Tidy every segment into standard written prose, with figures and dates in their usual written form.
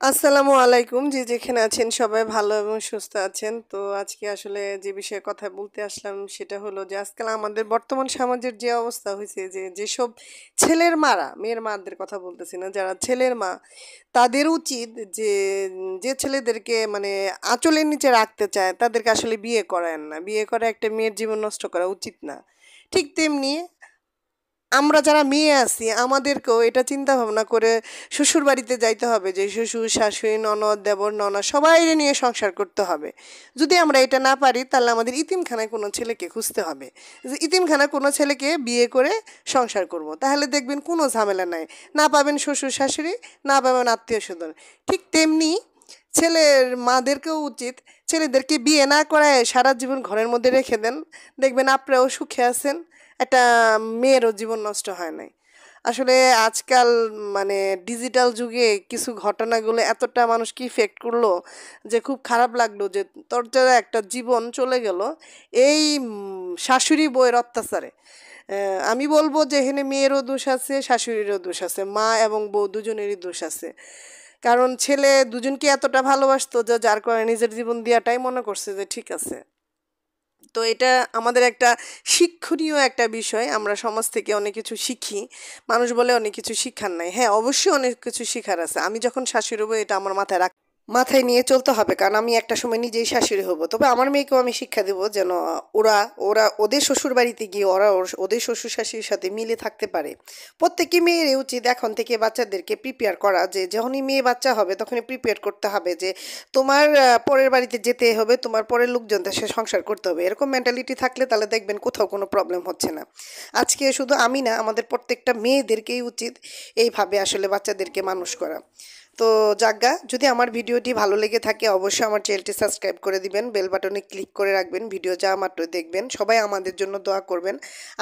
আসসালামু আলাইকুম। যে যেখানে আছেন সবাই ভালো এবং সুস্থ আছেন। তো আজকে আসলে যে বিষয়ে কথা বলতে আসলাম সেটা হলো যে আজকাল আমাদের বর্তমান সমাজের যে অবস্থা হয়েছে যে যেসব ছেলের মারা, মেয়ের মাদের কথা বলতেছি না, যারা ছেলের মা তাদের উচিত যে যে ছেলেদেরকে মানে আঁচলের নিচে রাখতে চায় তাদেরকে আসলে বিয়ে করায়েন না। বিয়ে করে একটা মেয়ের জীবন নষ্ট করা উচিত না। ঠিক তেমনি আমরা যারা মেয়ে আছি আমাদেরকেও এটা চিন্তা ভাবনা করে শ্বশুর বাড়িতে যাইতে হবে যে শ্বশুর শাশুড়ি ননদ দেবর ননা সবাইরে নিয়ে সংসার করতে হবে। যদি আমরা এটা না পারি তাহলে আমাদের ইতিমখানায় কোনো ছেলেকে খুঁজতে হবে, যে ইতিমখানায় কোনো ছেলেকে বিয়ে করে সংসার করব, তাহলে দেখবেন কোনো ঝামেলা নাই। না পাবেন শ্বশুর শাশুড়ি, না পাবেন আত্মীয় স্বজন। ঠিক তেমনি ছেলের মাদেরকেও উচিত ছেলেদেরকে বিয়ে না করায় সারা জীবন ঘরের মধ্যে রেখে দেন, দেখবেন আপনারাও সুখে আছেন, একটা মেয়েরও জীবন নষ্ট হয় নাই। আসলে আজকাল মানে ডিজিটাল যুগে কিছু ঘটনাগুলো এতটা মানুষকে ইফেক্ট করলো যে খুব খারাপ লাগলো যে তোর যে একটা জীবন চলে গেল এই শাশুড়ি বউয়ের অত্যাচারে। আমি বলবো যে এখানে মেয়েরও দোষ আছে, শাশুড়িরও দোষ আছে, মা এবং বউ দুজনেরই দোষ আছে। কারণ ছেলে দুজনকে এতটা ভালোবাসতো যে যার কারণে নিজের জীবন দেওয়াটাই মনে করছে যে ঠিক আছে। তো এটা আমাদের একটা শিক্ষণীয় একটা বিষয়, আমরা সমাজ থেকে অনেক কিছু শিখি। মানুষ বলে অনেক কিছু শিখার নাই, হ্যাঁ অবশ্যই অনেক কিছু শিখার আছে। আমি যখন শাশুড়ি হবো এটা আমার মাথায় নিয়ে চলতে হবে, কারণ আমি একটা সময় নিজেই শাশুড়ি হব। তবে আমার মেয়েকেও আমি শিক্ষা দেব যেন ওরা ওরা ওদের শ্বশুর বাড়িতে গিয়ে ওরা ওদের শ্বশুর শাশুড়ির সাথে মিলে থাকতে পারে। প্রত্যেকই মেয়ের উচিত এখন থেকে বাচ্চাদেরকে প্রিপেয়ার করা, যে যখনই মেয়ে বাচ্চা হবে তখনই প্রিপেয়ার করতে হবে যে তোমার পরের বাড়িতে যেতে হবে, তোমার পরের লোকজনদের সাথে সংসার করতে হবে। এরকম মেন্টালিটি থাকলে তাহলে দেখবেন কোথাও কোনো প্রবলেম হচ্ছে না। আজকে শুধু আমি না, আমাদের প্রত্যেকটা মেয়েদেরকেই উচিত এইভাবে আসলে বাচ্চাদেরকে মানুষ করা। তো যাজ্ঞা, যদি আমার ভিডিওটি ভালো লেগে থাকে অবশ্যই আমার চ্যানেলটি সাবস্ক্রাইব করে দিবেন, বেল বাটনে ক্লিক করে রাখবেন, ভিডিও যা মাত্র দেখবেন। সবাই আমাদের জন্য দোয়া করবেন।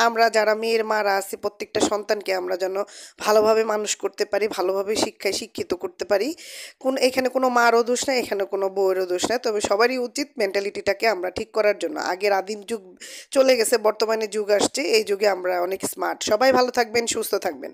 আমরা যারা মেয়ের মারা আছি প্রত্যেকটা সন্তানকে আমরা যেন ভালোভাবে মানুষ করতে পারি, ভালোভাবে শিক্ষায় শিক্ষিত করতে পারি। এখানে কোনো মারও দোষ নাই, এখানে কোনো বউয়েরও দোষ নাই। তবে সবারই উচিত মেন্টালিটিটাকে আমরা ঠিক করার জন্য। আগের আদিম যুগ চলে গেছে, বর্তমানে যুগ আসছে, এই যুগে আমরা অনেক স্মার্ট। সবাই ভালো থাকবেন, সুস্থ থাকবেন।